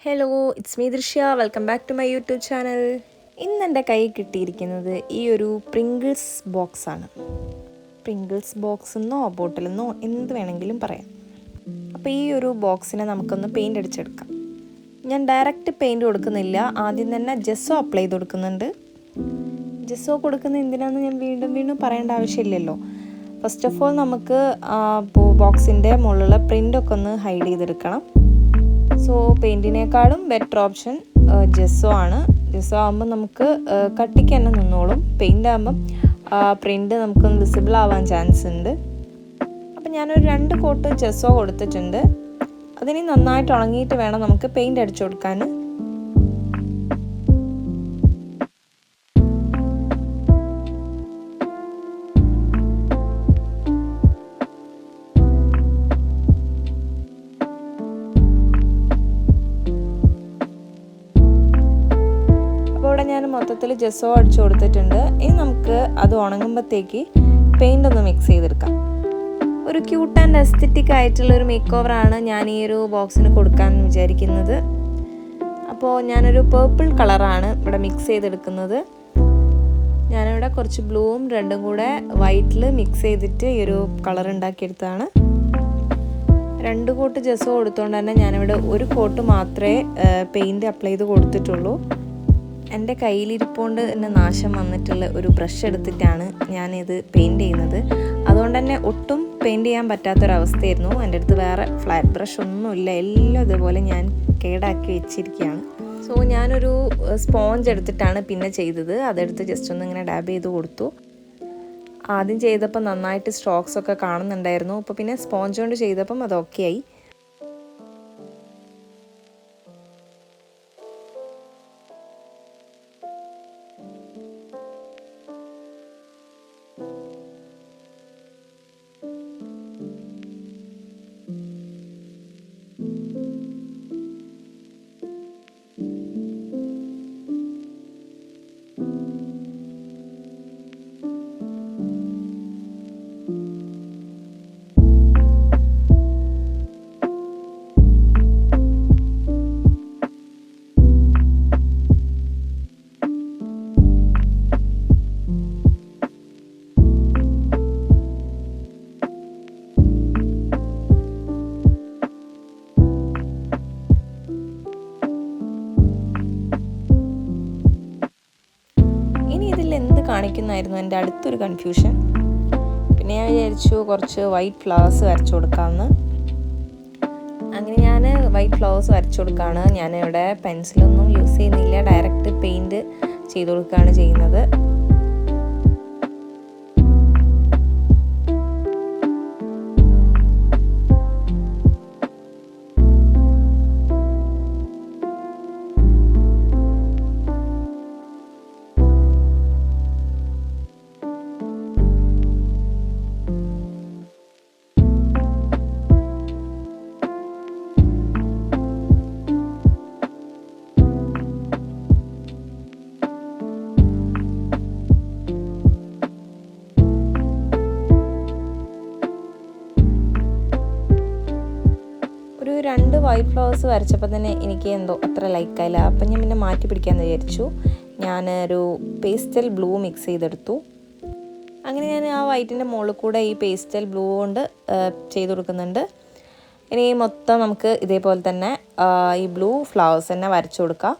Hello, it's me Drishya. Welcome back to my YouTube channel. ഇന്ന് എൻ്റെ കയ്യിൽ കിട്ടിയിരിക്കുന്നത് ഈ ഒരു പ്രിങ്കിൾസ് ബോക്സാണ്. പ്രിങ്കിൾസ് ബോക്സ് എന്നോ ബോട്ടിലെന്നോ എന്ത് വേണമെങ്കിലും പറയാം. അപ്പോൾ ഈ ഒരു ബോക്സിനെ നമുക്കൊന്ന് പെയിൻ്റ് അടിച്ചെടുക്കാം. ഞാൻ ഡയറക്റ്റ് പെയിൻറ്റ് കൊടുക്കുന്നില്ല, ആദ്യം തന്നെ ജെസ്സോ അപ്ലൈ ചെയ്ത് കൊടുക്കുന്നുണ്ട്. ജെസ്സോ കൊടുക്കുന്ന എന്തിനാണെന്ന് ഞാൻ വീണ്ടും പറയേണ്ട ആവശ്യമില്ലല്ലോ. ഫസ്റ്റ് ഓഫ് ഓൾ നമുക്ക് ബോക്സിൻ്റെ മുകളിലുള്ള പ്രിൻ്റൊക്കെ ഒന്ന് ഹൈഡ് ചെയ്തെടുക്കണം. സോ പെയിൻറ്റിനേക്കാളും ബെറ്റർ ഓപ്ഷൻ ജെസ്സോ ആണ്. ജെസ്സോ ആകുമ്പോൾ നമുക്ക് കട്ടിക്ക് തന്നെ നിന്നോളും. പെയിൻ്റ് ആകുമ്പം പ്രിൻ്റ് നമുക്കൊന്ന് വിസിബിൾ ആവാൻ ചാൻസ് ഉണ്ട്. അപ്പം ഞാനൊരു 2 കോട്ട് ജെസ്സോ കൊടുത്തിട്ടുണ്ട്. അതിന് നന്നായിട്ട് ഉണങ്ങിയിട്ട് വേണം നമുക്ക് പെയിൻ്റ് അടിച്ചു കൊടുക്കാൻ. ഇവിടെ ഞാൻ മൊത്തത്തിൽ ജെസ്സോ അടിച്ചു കൊടുത്തിട്ടുണ്ട്. ഇനി നമുക്ക് അത് ഉണങ്ങുമ്പോഴത്തേക്ക് പെയിൻ്റ് ഒന്ന് മിക്സ് ചെയ്തെടുക്കാം. ഒരു ക്യൂട്ട് ആൻഡ് എസ്തറ്റിക് ആയിട്ടുള്ളൊരു മേക്ക് ഓവറാണ് ഞാൻ ഈ ഒരു ബോക്സിന് കൊടുക്കാൻ വിചാരിക്കുന്നത്. അപ്പോൾ ഞാനൊരു പേർപ്പിൾ കളറാണ് ഇവിടെ മിക്സ് ചെയ്തെടുക്കുന്നത്. ഞാനിവിടെ കുറച്ച് ബ്ലൂവും 2 കൂടെ വൈറ്റിൽ മിക്സ് ചെയ്തിട്ട് ഈ ഒരു കളർ ഉണ്ടാക്കിയെടുത്തതാണ്. 2 കോട്ട് ജെസ്സോ കൊടുത്തുകൊണ്ട് തന്നെ ഞാനിവിടെ 1 കോട്ട് മാത്രമേ പെയിൻറ്റ് അപ്ലൈ ചെയ്ത് കൊടുത്തിട്ടുള്ളൂ. എൻ്റെ കയ്യിലിരിപ്പോണ്ട് തന്നെ നാശം വന്നിട്ടുള്ള ഒരു ബ്രഷ് എടുത്തിട്ടാണ് ഞാനിത് പെയിൻറ്റ് ചെയ്യുന്നത്. അതുകൊണ്ട് തന്നെ ഒട്ടും പെയിൻറ്റ് ചെയ്യാൻ പറ്റാത്തൊരവസ്ഥയായിരുന്നു. എൻ്റെ അടുത്ത് വേറെ ഫ്ലാറ്റ് ബ്രഷ് ഒന്നുമില്ല, എല്ലാം ഇതുപോലെ ഞാൻ കേടാക്കി വെച്ചിരിക്കുകയാണ്. സോ ഞാനൊരു സ്പോഞ്ച് എടുത്തിട്ടാണ് പിന്നെ ചെയ്തത്. അതെടുത്ത് ജസ്റ്റ് ഒന്ന് ഇങ്ങനെ ഡാബ് ചെയ്ത് കൊടുത്തു. ആദ്യം ചെയ്തപ്പോൾ നന്നായിട്ട് സ്ട്രോക്സ് ഒക്കെ കാണുന്നുണ്ടായിരുന്നു. അപ്പോൾ പിന്നെ സ്പോഞ്ച് കൊണ്ട് ചെയ്തപ്പം അത് ഓക്കെ ആയി. എന്ത് കാണിക്കുന്നതായിരുന്നു എൻ്റെ അടുത്തൊരു കൺഫ്യൂഷൻ. പിന്നെ ഞാൻ വിചാരിച്ചു കുറച്ച് വൈറ്റ് ഫ്ലവേഴ്സ് വരച്ചു കൊടുക്കാമെന്ന്. അങ്ങനെ ഞാൻ വൈറ്റ് ഫ്ലവേഴ്സ് വരച്ചു കൊടുക്കുകയാണ്. ഞാനിവിടെ പെൻസിലൊന്നും യൂസ് ചെയ്യുന്നില്ല, ഡയറക്റ്റ് പെയിൻറ്റ് ചെയ്ത് കൊടുക്കുകയാണ് ചെയ്യുന്നത്. ഒരു 2 വൈറ്റ് ഫ്ലവേഴ്സ് വരച്ചപ്പോൾ തന്നെ എനിക്ക് എന്തോ അത്ര ലൈക്കായില്ല. അപ്പം ഞാൻ പിന്നെ മാറ്റി പിടിക്കാമെന്ന് വിചാരിച്ചു. ഞാനൊരു പേസ്റ്റൽ ബ്ലൂ മിക്സ് ചെയ്തെടുത്തു. അങ്ങനെ ഞാൻ ആ വൈറ്റിൻ്റെ മുകളിൽ കൂടെ ഈ പേസ്റ്റൽ ബ്ലൂ കൊണ്ട് ചെയ്ത് കൊടുക്കുന്നുണ്ട്. ഇനി മൊത്തം നമുക്ക് ഇതേപോലെ തന്നെ ഈ ബ്ലൂ ഫ്ലവേഴ്സ് തന്നെ വരച്ചു കൊടുക്കാം.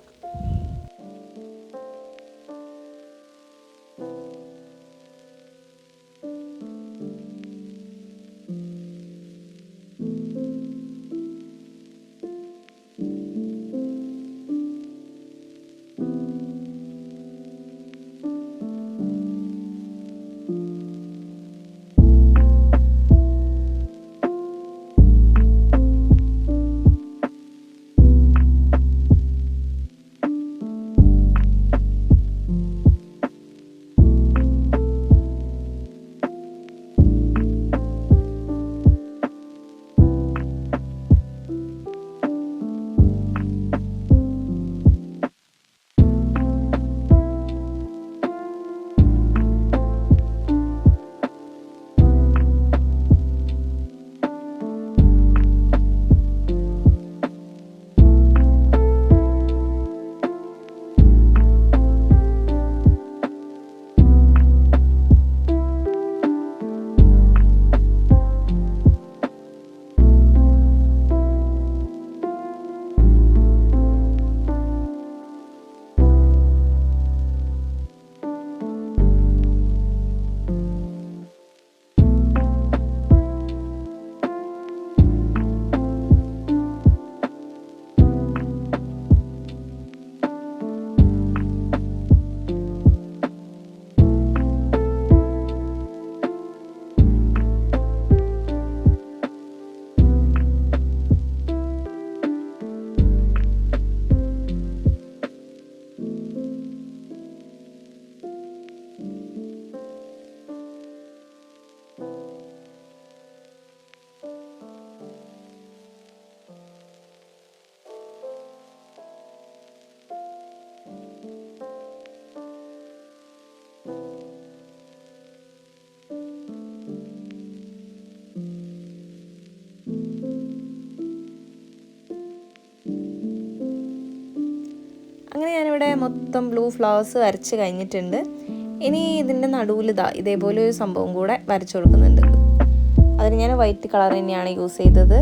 ഇവിടെ മൊത്തം ബ്ലൂ ഫ്ലവേഴ്സ് വരച്ച് കഴിഞ്ഞിട്ടുണ്ട്. ഇനി ഇതിൻ്റെ നടുവിൽ ഇതേപോലെ ഒരു സംഭവം കൂടെ വരച്ചു കൊടുക്കുന്നുണ്ട്. അതിന് ഞാൻ വൈറ്റ് കളർ തന്നെയാണ് യൂസ് ചെയ്തത്.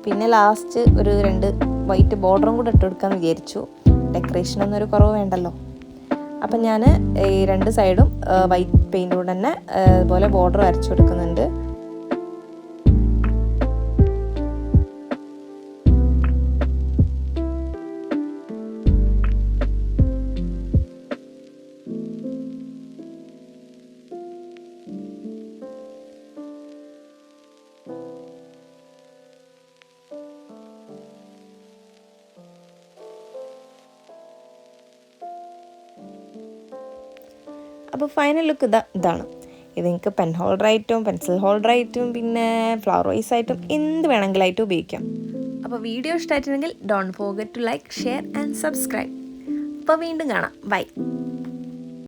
പിന്നെ ലാസ്റ്റ് ഒരു 2 വൈറ്റ് ബോർഡറും കൂടെ ഇട്ട് കൊടുക്കാമെന്ന് വിചാരിച്ചു. ഡെക്കറേഷനൊന്നും ഒരു കുറവ് വേണ്ടല്ലോ. അപ്പം ഞാൻ ഈ 2 സൈഡും വൈറ്റ് പെയിൻ്റ് കൊണ്ട് തന്നെ അതുപോലെ ബോർഡർ വരച്ചു കൊടുക്കുന്നുണ്ട്. അപ്പോൾ ഫൈനൽ ലുക്ക് ഇതാണ്. ഇത് നിങ്ങൾക്ക് പെൻ ഹോൾഡറായിട്ടും പെൻസിൽ ഹോൾഡറായിട്ടും പിന്നെ ഫ്ലവർ വൈസ് ആയിട്ടും എന്ത് വേണമെങ്കിലായിട്ടും ഉപയോഗിക്കാം. അപ്പോൾ വീഡിയോ ഇഷ്ടമായിട്ടുണ്ടെങ്കിൽ don't forget to like, share and subscribe. അപ്പോൾ വീണ്ടും കാണാം. ബൈ.